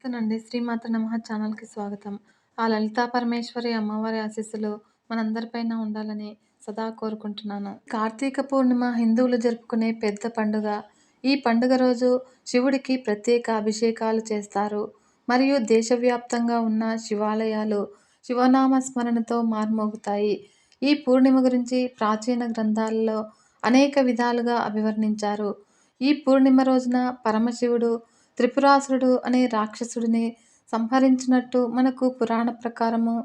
నమస్తేనండి. శ్రీమాత నమః ఛానల్‌కి స్వాగతం. ఆ లలితా పరమేశ్వరి అమ్మవారి ఆశీస్సులు మనందరిపైన ఉండాలని సదా కోరుకుంటున్నాను. కార్తీక పూర్ణిమ హిందువులు జరుపుకునే పెద్ద పండుగ. ఈ పండుగ రోజు శివుడికి ప్రత్యేక అభిషేకాలు చేస్తారు. మరియు దేశవ్యాప్తంగా ఉన్న శివాలయాలు శివనామ స్మరణతో మార్మోగుతాయి. ఈ పూర్ణిమ గురించి ప్రాచీన గ్రంథాలలో అనేక విధాలుగా అభివర్ణించారు. ఈ పూర్ణిమ రోజున పరమశివుడు త్రిపురాసురుడు అనే రాక్షసుడిని సంహరించినట్టు మనకు పురాణ ప్రకారము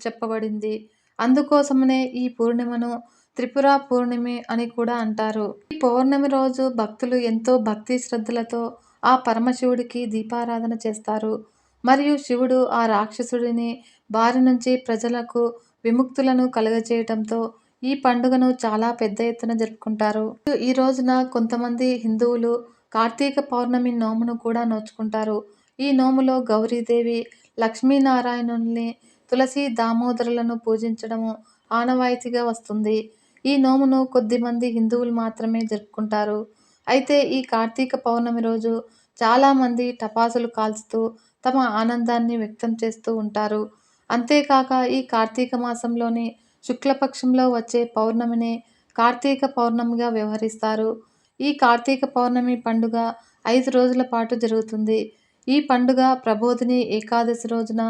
చెప్పబడింది. అందుకోసమనే ఈ పూర్ణిమను త్రిపుర పూర్ణిమి అని కూడా అంటారు. ఈ పౌర్ణమి రోజు భక్తులు ఎంతో భక్తి శ్రద్ధలతో ఆ పరమశివుడికి దీపారాధన చేస్తారు. మరియు శివుడు ఆ రాక్షసుడిని బారి నుంచి ప్రజలకు విముక్తులను కలుగజేయటంతో ఈ పండుగను చాలా పెద్ద ఎత్తున జరుపుకుంటారు. ఈ రోజున కొంతమంది హిందువులు కార్తీక పౌర్ణమి నోమును కూడా నోచుకుంటారు. ఈ నోములో గౌరీదేవి, లక్ష్మీనారాయణుల్ని, తులసి దామోదరులను పూజించడము ఆనవాయితీగా వస్తుంది. ఈ నోమును కొద్దిమంది హిందువులు మాత్రమే జరుపుకుంటారు. అయితే ఈ కార్తీక పౌర్ణమి రోజు చాలామంది టపాసులు కాల్చుతూ తమ ఆనందాన్ని వ్యక్తం చేస్తూ ఉంటారు. అంతేకాక ఈ కార్తీక మాసంలోని శుక్లపక్షంలో వచ్చే పౌర్ణమిని కార్తీక పౌర్ణమిగా వ్యవహరిస్తారు. ఈ కార్తీక పౌర్ణమి పండుగ 5 రోజుల పాటు జరుగుతుంది. ఈ పండుగ ప్రబోధిని ఏకాదశి రోజున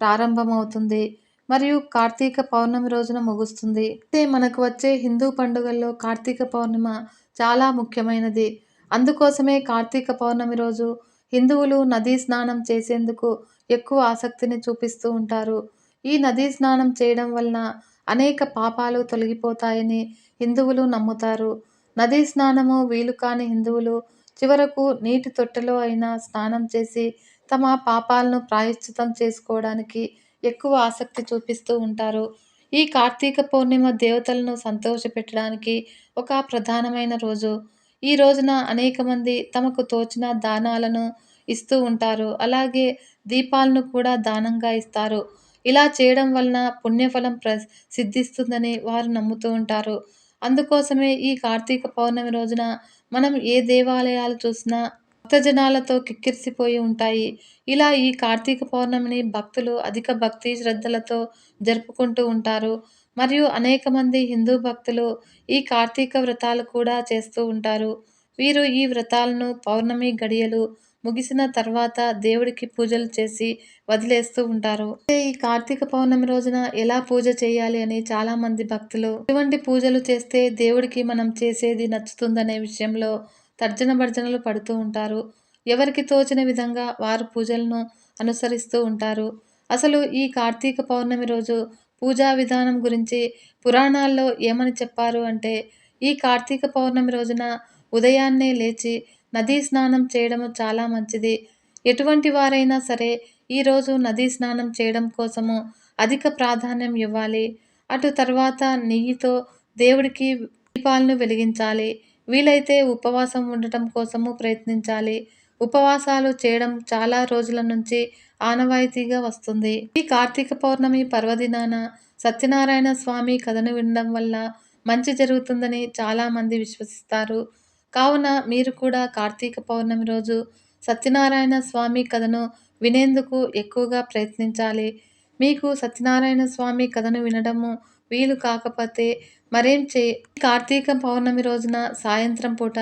ప్రారంభమవుతుంది మరియు కార్తీక పౌర్ణమి రోజున ముగుస్తుంది. అయితే మనకు వచ్చే హిందూ పండుగల్లో కార్తీక పౌర్ణిమ చాలా ముఖ్యమైనది. అందుకోసమే కార్తీక పౌర్ణమి రోజు హిందువులు నదీ స్నానం చేసేందుకు ఎక్కువ ఆసక్తిని చూపిస్తూ ఉంటారు. ఈ నదీ స్నానం చేయడం వలన అనేక పాపాలు తొలగిపోతాయని హిందువులు నమ్ముతారు. నదీ స్నానము వీలు కాని హిందువులు చివరకు నీటి తొట్టెలో అయినా స్నానం చేసి తమ పాపాలను ప్రాయశ్చితం చేసుకోవడానికి ఎక్కువ ఆసక్తి చూపిస్తూ ఉంటారు. ఈ కార్తీక పౌర్ణిమ దేవతలను సంతోషపెట్టడానికి ఒక ప్రధానమైన రోజు. ఈ రోజున అనేక మంది తమకు తోచిన దానాలను ఇస్తూ ఉంటారు. అలాగే దీపాలను కూడా దానంగా ఇస్తారు. ఇలా చేయడం వలన పుణ్యఫలం సిద్ధిస్తుందని వారు నమ్ముతూ ఉంటారు. అందుకోసమే ఈ కార్తీక పౌర్ణమి రోజున మనం ఏ దేవాలయాలు చూసినా భక్తజనాలతో కిక్కిరిసిపోయి ఉంటాయి. ఇలా ఈ కార్తీక పౌర్ణమిని భక్తులు అధిక భక్తి శ్రద్ధలతో జరుపుకుంటూ ఉంటారు. మరియు అనేక మంది హిందూ భక్తులు ఈ కార్తీక వ్రతాలు కూడా చేస్తూ ఉంటారు. వీరు ఈ వ్రతాలను పౌర్ణమి గడియలు ముగిసిన తర్వాత దేవుడికి పూజలు చేసి వదిలేస్తూ ఉంటారు. ఈ కార్తీక పౌర్ణమి రోజున ఎలా పూజ చేయాలి అని చాలా మంది భక్తులు ఎటువంటి పూజలు చేస్తే దేవుడికి మనం చేసేది నచ్చుతుందనే విషయంలో తర్జన భర్జనలు పడుతూ ఉంటారు. ఎవరికి తోచిన విధంగా వారు పూజలను అనుసరిస్తూ ఉంటారు. అసలు ఈ కార్తీక పౌర్ణమి రోజు పూజా విధానం గురించి పురాణాల్లో ఏమని చెప్పారు అంటే, ఈ కార్తీక పౌర్ణమి రోజున ఉదయాన్నే లేచి నదీ స్నానం చేయడము చాలా మంచిది. ఎటువంటి వారైనా సరే ఈరోజు నదీ స్నానం చేయడం కోసము అధిక ప్రాధాన్యం ఇవ్వాలి. అటు తర్వాత నెయ్యితో దేవుడికి దీపాలను వెలిగించాలి. వీలైతే ఉపవాసం ఉండటం కోసము ప్రయత్నించాలి. ఉపవాసాలు చేయడం చాలా రోజుల నుంచి ఆనవాయితీగా వస్తుంది. ఈ కార్తీక పౌర్ణమి పర్వదినాన సత్యనారాయణ స్వామి కథను వినడం వల్ల మంచి జరుగుతుందని చాలామంది విశ్వసిస్తారు. కావున మీరు కూడా కార్తీక పౌర్ణమి రోజు సత్యనారాయణ స్వామి కథను వినేందుకు ఎక్కువగా ప్రయత్నించాలి. మీకు సత్యనారాయణ స్వామి కథను వినడము వీలు కాకపోతే మరేం కార్తీక పౌర్ణమి రోజున సాయంత్రం పూట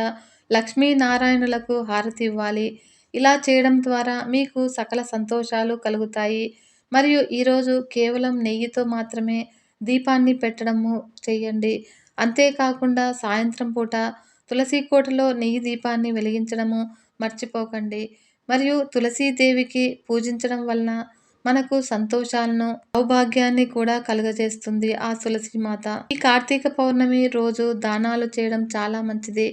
లక్ష్మీనారాయణులకు హారతి ఇవ్వాలి. ఇలా చేయడం ద్వారా మీకు సకల సంతోషాలు కలుగుతాయి. మరియు ఈరోజు కేవలం నెయ్యితో మాత్రమే దీపాన్ని పెట్టడము చేయండి. అంతేకాకుండా సాయంత్రం పూట తులసి కోటలో నెయ్యి దీపాన్ని వెలిగించడము మర్చిపోకండి. మరియు తులసీదేవికి పూజించడం వలన మనకు సంతోషాలను సౌభాగ్యాన్ని కూడా కలుగజేస్తుంది ఆ తులసి మాత. ఈ కార్తీక పౌర్ణమి రోజు దానాలు చేయడం చాలా మంచిది.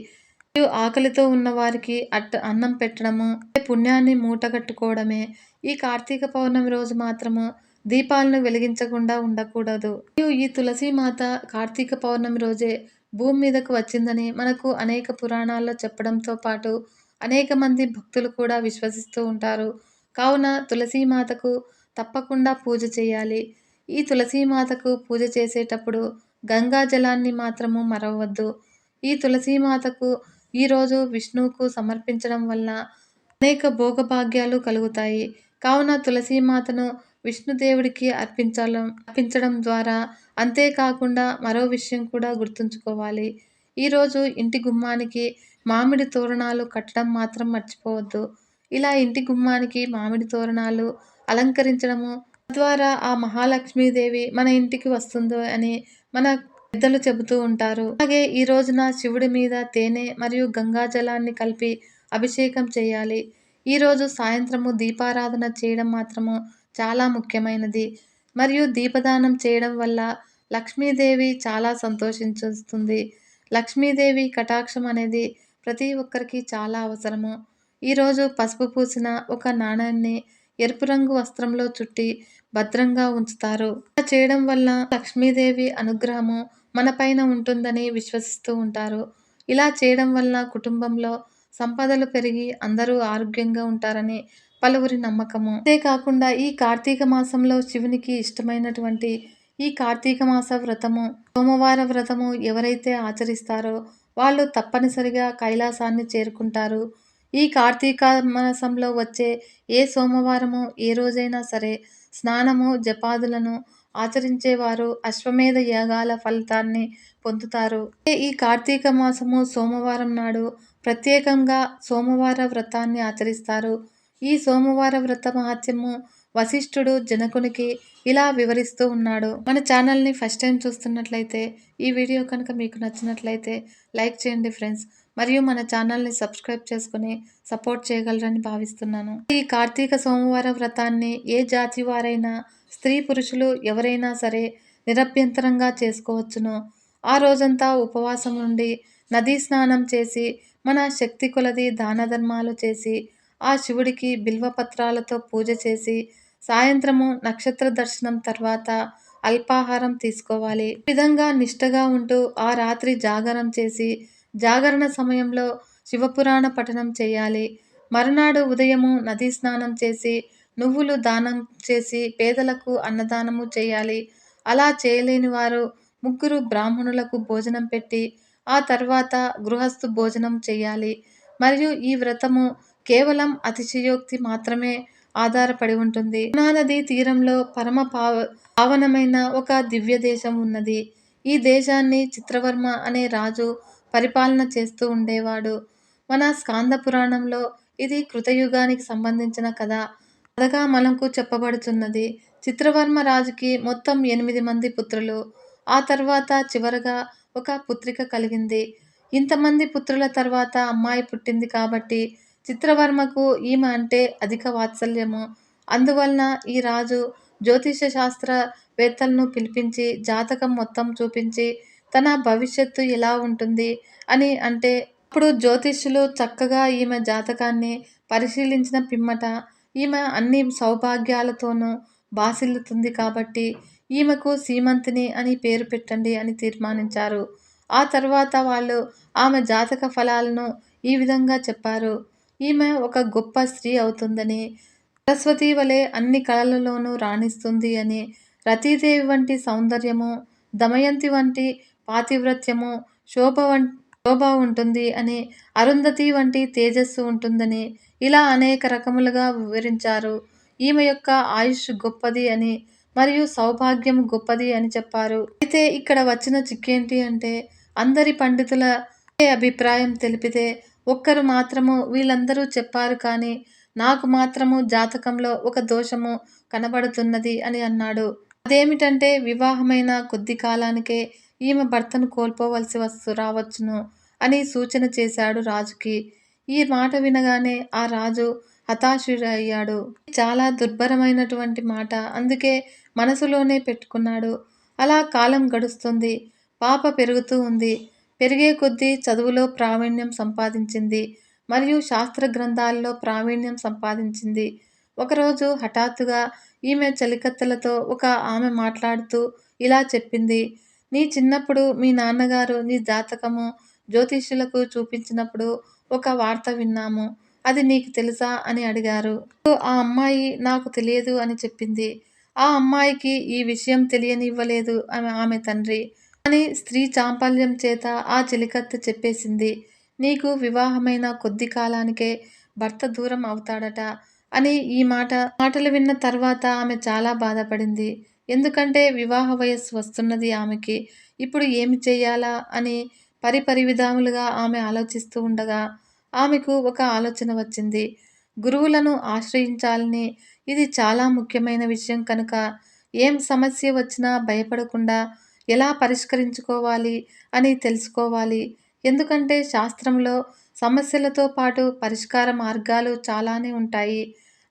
మరియు ఆకలితో ఉన్న వారికి అన్నం పెట్టడము పుణ్యాన్ని మూటగట్టుకోవడమే. ఈ కార్తీక పౌర్ణమి రోజు మాత్రము దీపాలను వెలిగించకుండా ఉండకూడదు. మరియు ఈ తులసి మాత కార్తీక పౌర్ణమి రోజే భూమి మీదకు వచ్చిందని మనకు అనేక పురాణాల్లో చెప్పడంతో పాటు అనేక మంది భక్తులు కూడా విశ్వసిస్తూ ఉంటారు. కావున తులసి మాతకు తప్పకుండా పూజ చేయాలి. ఈ తులసి మాతకు పూజ చేసేటప్పుడు గంగా జలాన్ని మాత్రము మరవవద్దు. ఈ తులసి మాతకు ఈరోజు విష్ణువుకు సమర్పించడం వల్ల అనేక భోగభాగ్యాలు కలుగుతాయి. కావున తులసీమాతను విష్ణుదేవుడికి అర్పించడం ద్వారా అంతేకాకుండా మరో విషయం కూడా గుర్తుంచుకోవాలి. ఈరోజు ఇంటి గుమ్మానికి మామిడి తోరణాలు కట్టడం మాత్రం మర్చిపోవద్దు. ఇలా ఇంటి గుమ్మానికి మామిడి తోరణాలు అలంకరించడము తద్వారా ఆ మహాలక్ష్మీదేవి మన ఇంటికి వస్తుందో అని మన పెద్దలు చెబుతూ ఉంటారు. అలాగే ఈ రోజున శివుడి మీద తేనె మరియు గంగాజలాన్ని కలిపి అభిషేకం చేయాలి. ఈరోజు సాయంత్రము దీపారాధన చేయడం మాత్రము చాలా ముఖ్యమైనది. మరియు దీపదానం చేయడం వల్ల లక్ష్మీదేవి చాలా సంతోషించేస్తుంది. లక్ష్మీదేవి కటాక్షం అనేది ప్రతి ఒక్కరికి చాలా అవసరము. ఈరోజు పసుపు పూసిన ఒక నాణాన్ని ఎరుపు రంగు వస్త్రంలో చుట్టి భద్రంగా ఉంచుతారు. ఇలా చేయడం వల్ల లక్ష్మీదేవి అనుగ్రహము మన పైన ఉంటుందని విశ్వసిస్తూ ఉంటారు. ఇలా చేయడం వల్ల కుటుంబంలో సంపదలు పెరిగి అందరూ ఆరోగ్యంగా ఉంటారని పలువురి నమ్మకము. అంతేకాకుండా ఈ కార్తీక మాసంలో శివునికి ఇష్టమైనటువంటి ఈ కార్తీక మాస వ్రతము, సోమవార వ్రతము ఎవరైతే ఆచరిస్తారో వాళ్ళు తప్పనిసరిగా కైలాసాన్ని చేరుకుంటారు. ఈ కార్తీక మాసంలో వచ్చే ఏ సోమవారము ఏ రోజైనా సరే స్నానము, జపాదులను ఆచరించేవారు అశ్వమేధ యాగాల ఫలితాన్ని పొందుతారు. ఈ కార్తీక మాసము సోమవారం నాడు ప్రత్యేకంగా సోమవార వ్రతాన్ని ఆచరిస్తారు. ఈ సోమవార వ్రత మహత్యము వశిష్ఠుడు జనకునికి ఇలా వివరిస్తూ ఉన్నాడు. మన ఛానల్ని ఫస్ట్ టైం చూస్తున్నట్లయితే ఈ వీడియో కనుక మీకు నచ్చినట్లయితే లైక్ చేయండి ఫ్రెండ్స్. మరియు మన ఛానల్ని సబ్స్క్రైబ్ చేసుకుని సపోర్ట్ చేయగలరని భావిస్తున్నాను. ఈ కార్తీక సోమవార వ్రతాన్ని ఏ జాతి వారైనా స్త్రీ పురుషులు ఎవరైనా సరే నిరభ్యంతరంగా చేసుకోవచ్చును. ఆ రోజంతా ఉపవాసం నుండి నదీ స్నానం చేసి మన శక్తి కొలది దాన ధర్మాలు చేసి ఆ శివుడికి బిల్వపత్రాలతో పూజ చేసి సాయంత్రము నక్షత్ర దర్శనం తర్వాత అల్పాహారం తీసుకోవాలి. ఈ విధంగా నిష్టగా ఉంటూ ఆ రాత్రి జాగరం చేసి జాగరణ సమయంలో శివపురాణ పఠనం చేయాలి. మరునాడు ఉదయము నదీ స్నానం చేసి నువ్వులు దానం చేసి పేదలకు అన్నదానము చేయాలి. అలా చేయలేని వారు 3 బ్రాహ్మణులకు భోజనం పెట్టి ఆ తర్వాత గృహస్థు భోజనం చేయాలి. మరియు ఈ వ్రతము కేవలం అతిశయోక్తి మాత్రమే ఆధారపడి ఉంటుంది. కృష్ణానది తీరంలో పరమ పావనమైన ఒక దివ్య దేశం ఉన్నది. ఈ దేశాన్ని చిత్రవర్మ అనే రాజు పరిపాలన చేస్తూ ఉండేవాడు. మన స్కాంద పురాణంలో ఇది కృతయుగానికి సంబంధించిన కథగా మనకు చెప్పబడుతున్నది. చిత్రవర్మ రాజుకి మొత్తం 8 మంది పుత్రులు. ఆ తర్వాత చివరగా ఒక పుత్రిక కలిగింది. ఇంతమంది పుత్రుల తర్వాత అమ్మాయి పుట్టింది కాబట్టి చిత్రవర్మకు ఈమె అంటే అధిక వాత్సల్యము. అందువలన ఈ రాజు జ్యోతిష శాస్త్రవేత్తలను పిలిపించి జాతకం మొత్తం చూపించి తన భవిష్యత్తు ఎలా ఉంటుంది అని అంటే అప్పుడు జ్యోతిష్యులు చక్కగా ఈమె జాతకాన్ని పరిశీలించిన పిమ్మట ఈమె అన్ని సౌభాగ్యాలతోనూ బాసిల్లుతుంది కాబట్టి ఈమెకు సీమంతిని అని పేరు పెట్టండి అని తీర్మానించారు. ఆ తర్వాత వాళ్ళు ఆమె జాతక ఫలాలను ఈ విధంగా చెప్పారు. ఈమె ఒక గొప్ప స్త్రీ అవుతుందని, సరస్వతి వలె అన్ని కళలలోనూ రాణిస్తుంది అని, రతీదేవి వంటి సౌందర్యము, దమయంతి వంటి పాతివ్రత్యము, శోభ ఉంటుంది అని, అరుంధతి వంటి తేజస్సు ఉంటుందని ఇలా అనేక రకములుగా వివరించారు. ఈమె యొక్క ఆయుష్ గొప్పది అని మరియు సౌభాగ్యం గొప్పది అని చెప్పారు. అయితే ఇక్కడ వచ్చిన చిక్కేంటి అంటే అందరి పండితుల అభిప్రాయం తెలిపితే ఒక్కరు మాత్రము వీళ్ళందరూ చెప్పారు కానీ నాకు మాత్రము జాతకంలో ఒక దోషము కనబడుతున్నది అని అన్నాడు. అదేమిటంటే వివాహమైన కొద్ది కాలానికే ఈమె భర్తను కోల్పోవలసి రావచ్చును అని సూచన చేశాడు రాజుకి. ఈ మాట వినగానే ఆ రాజు హతాశుడయ్యాడు. చాలా దుర్భరమైనటువంటి మాట, అందుకే మనసులోనే పెట్టుకున్నాడు. అలా కాలం గడుస్తుంది. పాప పెరుగుతూ ఉంది. పెరిగే కొద్దీ చదువులో ప్రావీణ్యం సంపాదించింది మరియు శాస్త్ర గ్రంథాల్లో ప్రావీణ్యం సంపాదించింది. ఒకరోజు హఠాత్తుగా ఈమె చలికత్తెలతో ఒక ఆమె మాట్లాడుతూ ఇలా చెప్పింది. నీ చిన్నప్పుడు మీ నాన్నగారు నీ జాతకము జ్యోతిష్యులకు చూపించినప్పుడు ఒక వార్త విన్నాము. అది నీకు తెలుసా అని అడిగారు. ఆ అమ్మాయి నాకు తెలియదు అని చెప్పింది. ఆ అమ్మాయికి ఈ విషయం తెలియనివ్వలేదు ఆమె తండ్రి. కానీ స్త్రీ చాంపల్యం చేత ఆ చెలికత్తె చెప్పేసింది. నీకు వివాహమైన కొద్ది కాలానికే భర్త దూరం అవుతాడట అని ఈ మాటలు విన్న తర్వాత ఆమె చాలా బాధపడింది. ఎందుకంటే వివాహ వయస్సు వస్తున్నది ఆమెకి. ఇప్పుడు ఏమి చెయ్యాలా అని పరిపరి విధాలుగా ఆమె ఆలోచిస్తూ ఉండగా ఆమెకు ఒక ఆలోచన వచ్చింది. గురువులను ఆశ్రయించాలని, ఇది చాలా ముఖ్యమైన విషయం కనుక ఏం సమస్య వచ్చినా భయపడకుండా ఎలా పరిష్కరించుకోవాలి అని తెలుసుకోవాలి. ఎందుకంటే శాస్త్రంలో సమస్యలతో పాటు పరిష్కార మార్గాలు చాలానే ఉంటాయి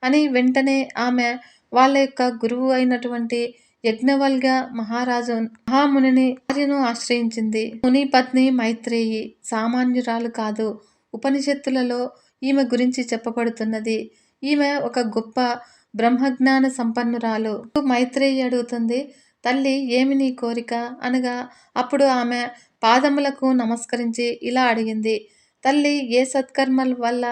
అని వెంటనే ఆమె వాళ్ళ యొక్క గురువు అయినటువంటి యజ్ఞవల్క్య మహామునిని భార్యను ఆశ్రయించింది. ముని పత్ని మైత్రేయి సామాన్యురాలు కాదు. ఉపనిషత్తులలో ఈమె గురించి చెప్పబడుతున్నది. ఈమె ఒక గొప్ప బ్రహ్మజ్ఞాన సంపన్నురాలు. మైత్రేయి అడుగుతుంది, తల్లి ఏమి నీ కోరిక అనగా అప్పుడు ఆమె పాదములకు నమస్కరించి ఇలా అడిగింది, తల్లి ఏ సత్కర్మల వల్ల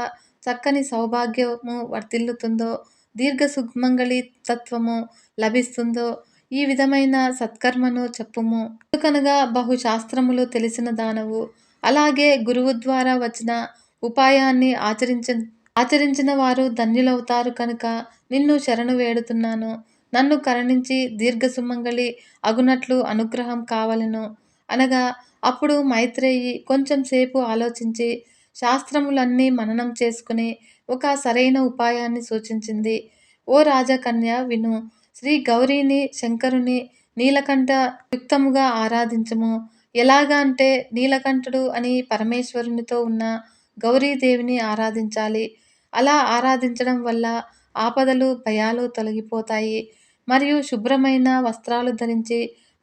చక్కని సౌభాగ్యము వర్ధిల్లుతుందో, దీర్ఘ సుమంగళి తత్వము లభిస్తుందో ఈ విధమైన సత్కర్మను చెప్పుము. ఎందుకనగా బహుశాస్త్రములు తెలిసిన దానవు. అలాగే గురువు ద్వారా వచ్చిన ఉపాయాన్ని ఆచరించిన వారు ధన్యులవుతారు కనుక నిన్ను శరణు వేడుతున్నాను. నన్ను కరుణించి దీర్ఘ సుమంగళి అగునట్లు అనుగ్రహం కావలెను అనగా అప్పుడు మైత్రేయి కొంచెం సేపు ఆలోచించి శాస్త్రములన్నీ మననం చేసుకుని ఒక సరైన ఉపాయాన్ని సూచించింది. ఓ రాజకన్య విను. శ్రీ గౌరీని శంకరుని నీలకంఠ యుక్తముగా ఆరాధించము. ఎలాగా అంటే నీలకంఠుడు అని పరమేశ్వరునితో ఉన్న గౌరీదేవిని ఆరాధించాలి. అలా ఆరాధించడం వల్ల ఆపదలు భయాలు తొలగిపోతాయి. మరియు శుభ్రమైన వస్త్రాలు ధరించి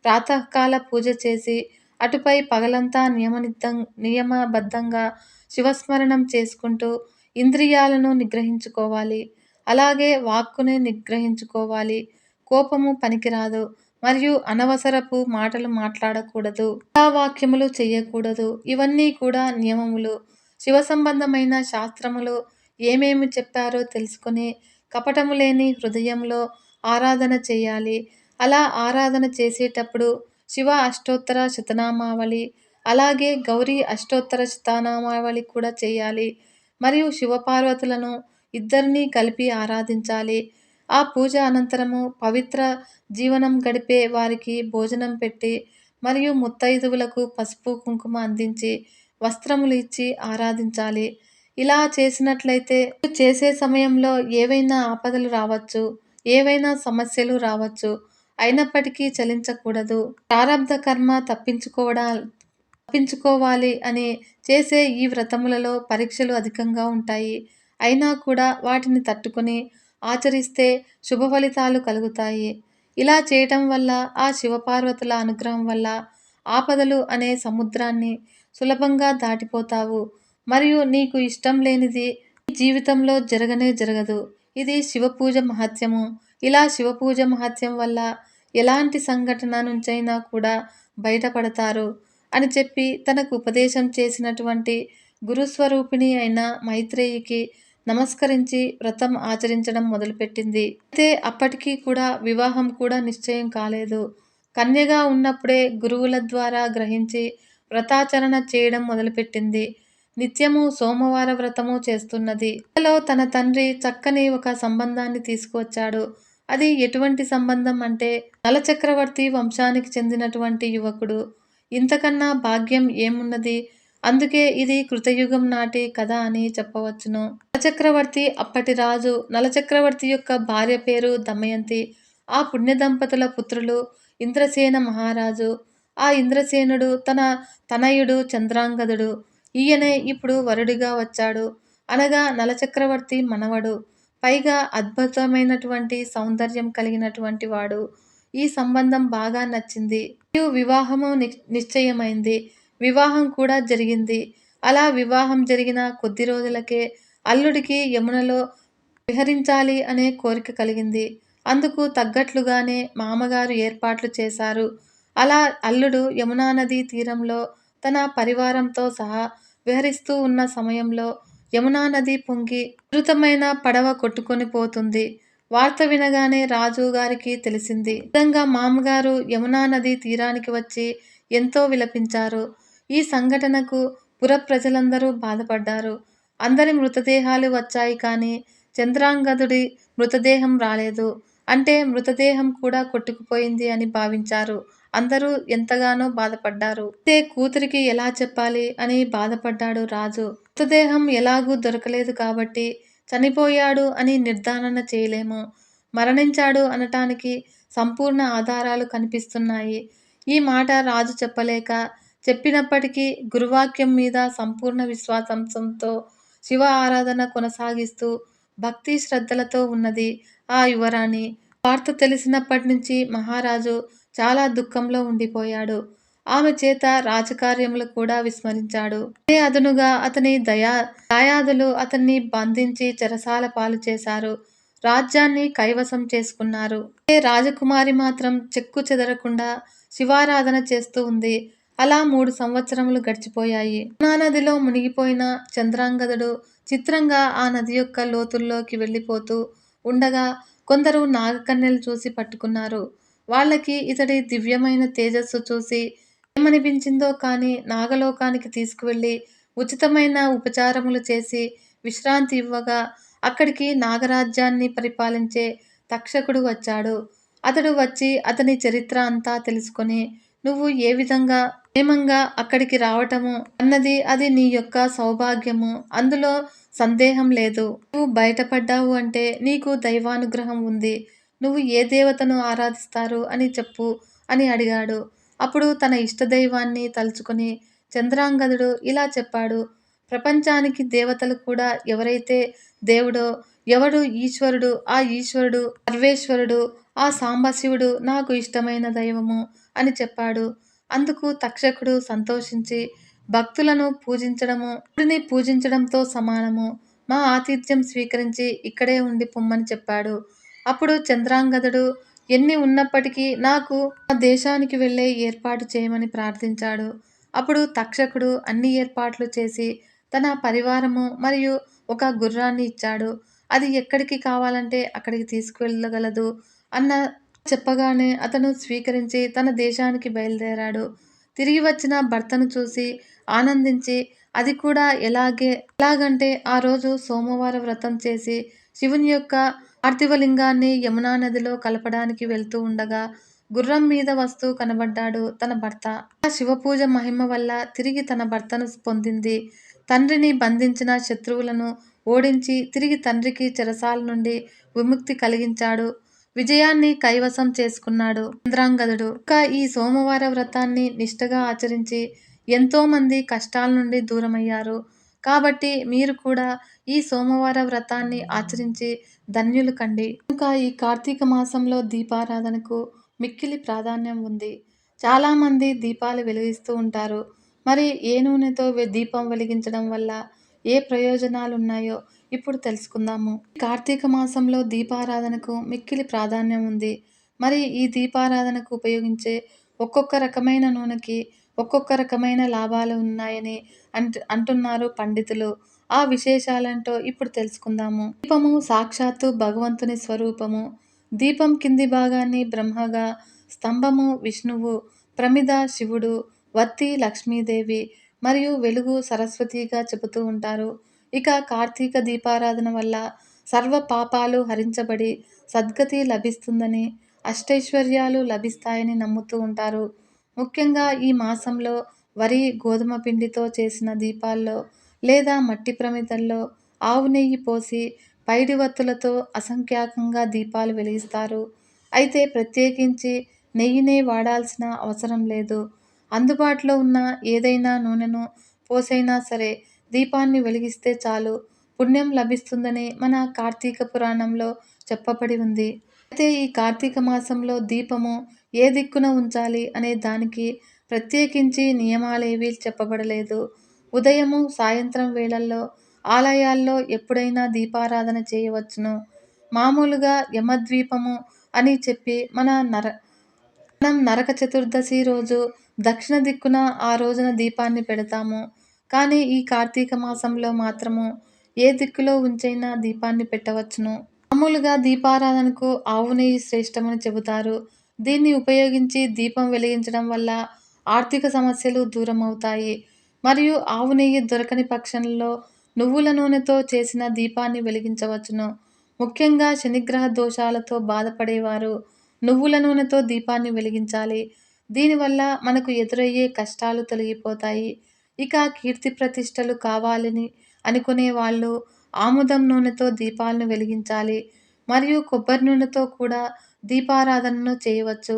ప్రాతకాల పూజ చేసి అటుపై పగలంతా నియమబద్ధంగా శివస్మరణం చేసుకుంటూ ఇంద్రియాలను నిగ్రహించుకోవాలి. అలాగే వాక్కుని నిగ్రహించుకోవాలి. కోపము పనికిరాదు మరియు అనవసరపు మాటలు మాట్లాడకూడదు. వాక్యములు చెయ్యకూడదు. ఇవన్నీ కూడా నియమములు. శివ సంబంధమైన శాస్త్రములు ఏమేమి చెప్పారో తెలుసుకుని కపటము లేని హృదయంలో ఆరాధన చేయాలి. అలా ఆరాధన చేసేటప్పుడు శివ అష్టోత్తర శతనామావళి అలాగే గౌరీ అష్టోత్తర శతనామావళి కూడా చేయాలి. మరియు శివపార్వతులను ఇద్దరినీ కలిపి ఆరాధించాలి. ఆ పూజ అనంతరము పవిత్ర జీవనం గడిపే వారికి భోజనం పెట్టి మరియు ముత్తైదువులకు పసుపు కుంకుమ అందించి వస్త్రములు ఇచ్చి ఆరాధించాలి. ఇలా చేసినట్లయితే చేసే సమయంలో ఏవైనా ఆపదలు రావచ్చు, ఏవైనా సమస్యలు రావచ్చు. అయినప్పటికీ చలించకూడదు. ప్రారబ్ధ కర్మ తప్పించుకోవాలి అని చేసే ఈ వ్రతములలో పరీక్షలు అధికంగా ఉంటాయి. అయినా కూడా వాటిని తట్టుకుని ఆచరిస్తే శుభ ఫలితాలు కలుగుతాయి. ఇలా చేయటం వల్ల ఆ శివపార్వతుల అనుగ్రహం వల్ల ఆపదలు అనే సముద్రాన్ని సులభంగా దాటిపోతావు. మరియు నీకు ఇష్టం లేనిది నీ జీవితంలో జరగనే జరగదు. ఇది శివపూజ మహత్యము. ఇలా శివపూజ మహత్యం వల్ల ఎలాంటి సంఘటన నుంచైనా కూడా బయటపడతారు అని చెప్పి తనకు ఉపదేశం చేసినటువంటి గురుస్వరూపిణి అయిన మైత్రేయికి నమస్కరించి వ్రతం ఆచరించడం మొదలుపెట్టింది. అయితే అప్పటికీ కూడా వివాహం కూడా నిశ్చయం కాలేదు. కన్యగా ఉన్నప్పుడే గురువుల ద్వారా గ్రహించి వ్రతాచరణ చేయడం మొదలుపెట్టింది. నిత్యము సోమవార వ్రతము చేస్తున్నది. ఇంతలో తన తండ్రి చక్కని ఒక సంబంధాన్ని తీసుకువచ్చాడు. అది ఎటువంటి సంబంధం అంటే నలచక్రవర్తి వంశానికి చెందినటువంటి యువకుడు. ఇంతకన్నా భాగ్యం ఏమున్నది? అందుకే ఇది కృతయుగం నాటి కథ అని చెప్పవచ్చును. నలచక్రవర్తి అప్పటి రాజు. నలచక్రవర్తి యొక్క భార్య పేరు దమయంతి. ఆ పుణ్య దంపతుల పుత్రులు ఇంద్రసేన మహారాజు. ఆ ఇంద్రసేనుడు తన తనయుడు చంద్రాంగదుడు. ఈయనే ఇప్పుడు వరుడిగా వచ్చాడు. అనగా నలచక్రవర్తి మనవడు. పైగా అద్భుతమైనటువంటి సౌందర్యం కలిగినటువంటి వాడు. ఈ సంబంధం బాగా నచ్చింది. మరియు వివాహము నిశ్చయమైంది. వివాహం కూడా జరిగింది. అలా వివాహం జరిగిన కొద్ది రోజులకే అల్లుడికి యమునలో విహరించాలి అనే కోరిక కలిగింది. అందుకు తగ్గట్లుగానే మామగారు ఏర్పాట్లు చేశారు. అలా అల్లుడు యమునా నదీ తీరంలో తన పరివారంతో సహా విహరిస్తూ ఉన్న సమయంలో యమునా నది పొంగి ఉధృతమైన పడవ కొట్టుకొని పోతుంది. వార్త వినగానే రాజు గారికి తెలిసింది. విధంగా మామగారు యమునా నది తీరానికి వచ్చి ఎంతో విలపించారు. ఈ సంఘటనకు పుర ప్రజలందరూ బాధపడ్డారు. అందరి మృతదేహాలు వచ్చాయి కానీ చంద్రాంగదుడి మృతదేహం రాలేదు. అంటే మృతదేహం కూడా కొట్టుకుపోయింది అని భావించారు. అందరూ ఎంతగానో బాధపడ్డారు. అయితే కూతురికి ఎలా చెప్పాలి అని బాధపడ్డాడు రాజు. మృతదేహం ఎలాగూ దొరకలేదు కాబట్టి చనిపోయాడు అని నిర్ధారణ చేయలేము. మరణించాడు అనటానికి సంపూర్ణ ఆధారాలు కనిపిస్తున్నాయి. ఈ మాట రాజు చెప్పలేక, చెప్పినప్పటికీ గురువాక్యం మీద సంపూర్ణ విశ్వాసంతో శివ ఆరాధన కొనసాగిస్తూ భక్తి శ్రద్ధలతో ఉన్నది ఆ యువరాణి. వార్త తెలిసినప్పటి నుంచి మహారాజు చాలా దుఃఖంలో ఉండిపోయాడు. ఆమె చేత రాజకార్యములు కూడా విస్మరించాడు. అదే అదనుగా అతని దాయాదులు అతన్ని బంధించి చెరసాల పాలు చేశారు. రాజ్యాన్ని కైవసం చేసుకున్నారు. అదే రాజకుమారి మాత్రం చెక్కు చెదరకుండా శివారాధన చేస్తూ ఉంది. అలా 3 సంవత్సరములు గడిచిపోయాయి. నదిలో మునిగిపోయిన చంద్రాంగదుడు చిత్రంగా ఆ నది యొక్క లోతుల్లోకి వెళ్ళిపోతూ ఉండగా కొందరు నాగకన్యలు చూసి పట్టుకున్నారు. వాళ్ళకి ఇతడి దివ్యమైన తేజస్సు చూసి ఏమనిపించిందో కానీ నాగలోకానికి తీసుకువెళ్ళి ఉచితమైన ఉపచారములు చేసి విశ్రాంతి ఇవ్వగా అక్కడికి నాగరాజ్యాన్ని పరిపాలించే తక్షకుడు వచ్చాడు. అతడు వచ్చి అతని చరిత్ర అంతా తెలుసుకొని, నువ్వు ఏ విధంగా క్షేమంగా అక్కడికి రావటము అన్నది అది నీ యొక్క సౌభాగ్యము, అందులో సందేహం లేదు. నువ్వు బయటపడ్డావు అంటే నీకు దైవానుగ్రహం ఉంది. నువ్వు ఏ దేవతను ఆరాధిస్తారు అని చెప్పు అని అడిగాడు. అప్పుడు తన ఇష్టదైవాన్ని తలుచుకొని చంద్రాంగదుడు ఇలా చెప్పాడు. ప్రపంచానికి దేవతలు కూడా ఎవరైతే దేవుడో, ఎవడు ఈశ్వరుడు, ఆ ఈశ్వరుడు సర్వేశ్వరుడు, ఆ సాంబశివుడు నాకు ఇష్టమైన దైవము అని చెప్పాడు. అందుకు తక్షకుడు సంతోషించి భక్తులను పూజించడము దేవుడిని పూజించడంతో సమానము. మా ఆతిథ్యం స్వీకరించి ఇక్కడే ఉండి పొమ్మని చెప్పాడు. అప్పుడు చంద్రాంగదుడు ఎన్ని ఉన్నప్పటికీ నాకు ఆ దేశానికి వెళ్ళే ఏర్పాటు చేయమని ప్రార్థించాడు. అప్పుడు తక్షకుడు అన్ని ఏర్పాట్లు చేసి తన పరివారము మరియు ఒక గుర్రాన్ని ఇచ్చాడు. అది ఎక్కడికి కావాలంటే అక్కడికి తీసుకువెళ్ళగలదు అన్న చెప్పగానే అతను స్వీకరించి తన దేశానికి బయలుదేరాడు. తిరిగి వచ్చిన భర్తను చూసి ఆనందించి అది కూడా ఎలాగంటే ఆ రోజు సోమవార వ్రతం చేసి శివుని యొక్క పార్థివలింగాన్ని యమునా నదిలో కలపడానికి వెళ్తూ ఉండగా గుర్రం మీద వస్తూ కనబడ్డాడు తన భర్త. ఆ శివపూజ మహిమ వల్ల తిరిగి తన భర్తను పొందింది. తండ్రిని బంధించిన శత్రువులను ఓడించి తిరిగి తండ్రికి చెరసాల నుండి విముక్తి కలిగించాడు. విజయాన్ని కైవసం చేసుకున్నాడు చంద్రాంగదుడు. ఇంకా ఈ సోమవార వ్రతాన్ని నిష్ఠగా ఆచరించి ఎంతో మంది కష్టాల నుండి దూరమయ్యారు. కాబట్టి మీరు కూడా ఈ సోమవార వ్రతాన్ని ఆచరించి ధన్యులు కండి. ఇంకా ఈ కార్తీక మాసంలో దీపారాధనకు మిక్కిలి ప్రాధాన్యం ఉంది. చాలామంది దీపాలు వెలిగిస్తూ ఉంటారు. మరి ఏ నూనెతో దీపం వెలిగించడం వల్ల ఏ ప్రయోజనాలు ఉన్నాయో ఇప్పుడు తెలుసుకుందాము. కార్తీక మాసంలో దీపారాధనకు మిక్కిలి ప్రాధాన్యం ఉంది. మరి ఈ దీపారాధనకు ఉపయోగించే ఒక్కొక్క రకమైన నూనెకి ఒక్కొక్క రకమైన లాభాలు ఉన్నాయని అంటున్నారు పండితులు. ఆ విశేషాలంటో ఇప్పుడు తెలుసుకుందాము. దీపము సాక్షాత్తు భగవంతుని స్వరూపము. దీపం కింది భాగాన్ని బ్రహ్మగా, స్తంభము విష్ణువు, ప్రమిద శివుడు, వత్తి లక్ష్మీదేవి మరియు వెలుగు సరస్వతిగా చెబుతూ ఉంటారు. ఇక కార్తీక దీపారాధన వల్ల సర్వ పాపాలు హరించబడి సద్గతి లభిస్తుందని, అష్టైశ్వర్యాలు లభిస్తాయని నమ్ముతూ ఉంటారు. ముఖ్యంగా ఈ మాసంలో వరి, గోధుమ పిండితో చేసిన దీపాల్లో లేదా మట్టి ప్రమిదల్లో ఆవు నెయ్యి పోసి పైడి వత్తులతో అసంఖ్యాకంగా దీపాలు వెలిగిస్తారు. అయితే ప్రత్యేకించి నెయ్యినే వాడాల్సిన అవసరం లేదు. అందుబాటులో ఉన్న ఏదైనా నూనెను పోసైనా సరే దీపాన్ని వెలిగిస్తే చాలు పుణ్యం లభిస్తుందని మన కార్తీక పురాణంలో చెప్పబడి ఉంది. అయితే ఈ కార్తీక మాసంలో దీపము ఏ దిక్కున ఉంచాలి అనే దానికి ప్రత్యేకించి నియమాలేవీ చెప్పబడలేదు. ఉదయము, సాయంత్రం వేళల్లో ఆలయాల్లో ఎప్పుడైనా దీపారాధన చేయవచ్చును. మామూలుగా యమద్వీపము అని చెప్పి మనం నరక చతుర్దశి రోజు దక్షిణ దిక్కున ఆ రోజున దీపాన్ని పెడతాము. కానీ ఈ కార్తీక మాసంలో మాత్రము ఏ దిక్కులో ఉంచైనా దీపాన్ని పెట్టవచ్చును. మామూలుగా దీపారాధనకు ఆవు నెయ్యి శ్రేష్టమని చెబుతారు. దీన్ని ఉపయోగించి దీపం వెలిగించడం వల్ల ఆర్థిక సమస్యలు దూరం అవుతాయి. మరియు ఆవు నెయ్యి దొరకని పక్షంలో నువ్వుల నూనెతో చేసిన దీపాన్ని వెలిగించవచ్చును. ముఖ్యంగా శనిగ్రహ దోషాలతో బాధపడేవారు నువ్వుల నూనెతో దీపాన్ని వెలిగించాలి. దీనివల్ల మనకు ఎదురయ్యే కష్టాలు తొలగిపోతాయి. ఇక కీర్తి ప్రతిష్టలు కావాలని అనుకునే వాళ్ళు ఆముదం నూనెతో దీపాలను వెలిగించాలి. మరియు కొబ్బరి నూనెతో కూడా దీపారాధనను చేయవచ్చు.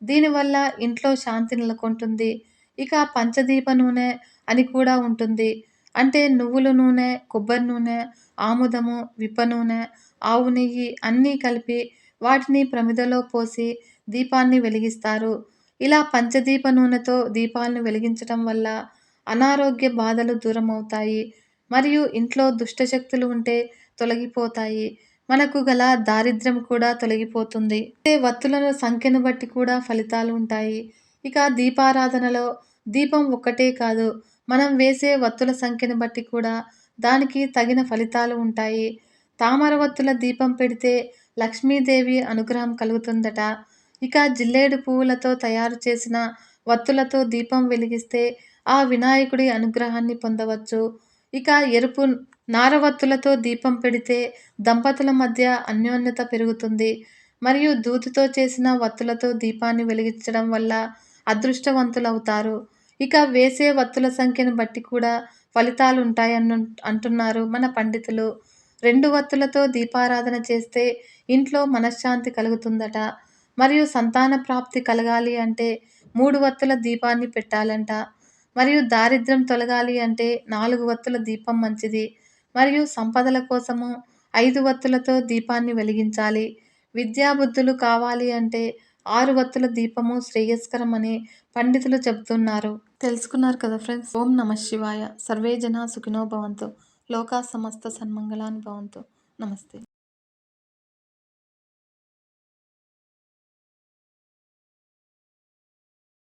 దీనివల్ల ఇంట్లో శాంతి నెలకొంటుంది. ఇక పంచదీప నూనె అని కూడా ఉంటుంది. అంటే నువ్వుల నూనె, కొబ్బరి నూనె, ఆముదము, విప్ప నూనె, ఆవు నెయ్యి అన్నీ కలిపి వాటిని ప్రమిదలో పోసి దీపాన్ని వెలిగిస్తారు. ఇలా పంచదీప నూనెతో దీపాలను వెలిగించటం వల్ల అనారోగ్య బాధలు దూరమవుతాయి. మరియు ఇంట్లో దుష్టశక్తులు ఉంటే తొలగిపోతాయి. మనకు గల దారిద్ర్యం కూడా తొలగిపోతుంది. వత్తులను సంఖ్యను బట్టి కూడా ఫలితాలు ఉంటాయి. ఇక దీపారాధనలో దీపం ఒక్కటే కాదు, మనం వేసే వత్తుల సంఖ్యను బట్టి కూడా దానికి తగిన ఫలితాలు ఉంటాయి. తామర వత్తుల దీపం పెడితే లక్ష్మీదేవి అనుగ్రహం కలుగుతుందట. ఇక జిల్లేడు పువ్వులతో తయారు చేసిన వత్తులతో దీపం వెలిగిస్తే ఆ వినాయకుడి అనుగ్రహాన్ని పొందవచ్చు. ఇక ఎరుపు నారవత్తులతో దీపం పెడితే దంపతుల మధ్య అన్యోన్యత పెరుగుతుంది. మరియు దూదితో చేసిన వత్తులతో దీపాన్ని వెలిగించడం వల్ల అదృష్టవంతులవుతారు. ఇక వేసే వత్తుల సంఖ్యను బట్టి కూడా ఫలితాలు ఉంటాయని అంటున్నారు మన పండితులు. 2 వత్తులతో దీపారాధన చేస్తే ఇంట్లో మనశ్శాంతి కలుగుతుందట. మరియు సంతాన ప్రాప్తి కలగాలి అంటే 3 వత్తుల దీపాన్ని పెట్టాలంట. మరియు దారిద్ర్యం తొలగాలి అంటే 4 వత్తుల దీపం మంచిది. మరియు సంపదల కోసము 5 వత్తులతో దీపాన్ని వెలిగించాలి. విద్యాబుద్ధులు కావాలి అంటే 6 వత్తుల దీపము శ్రేయస్కరం అని పండితులు చెబుతున్నారు. తెలుసుకున్నారు కదా ఫ్రెండ్స్. ఓం నమః శివాయ. సర్వే జనా సుఖినో భవంతు. లోకా సమస్త సన్మంగళాని భవంతు. నమస్తే.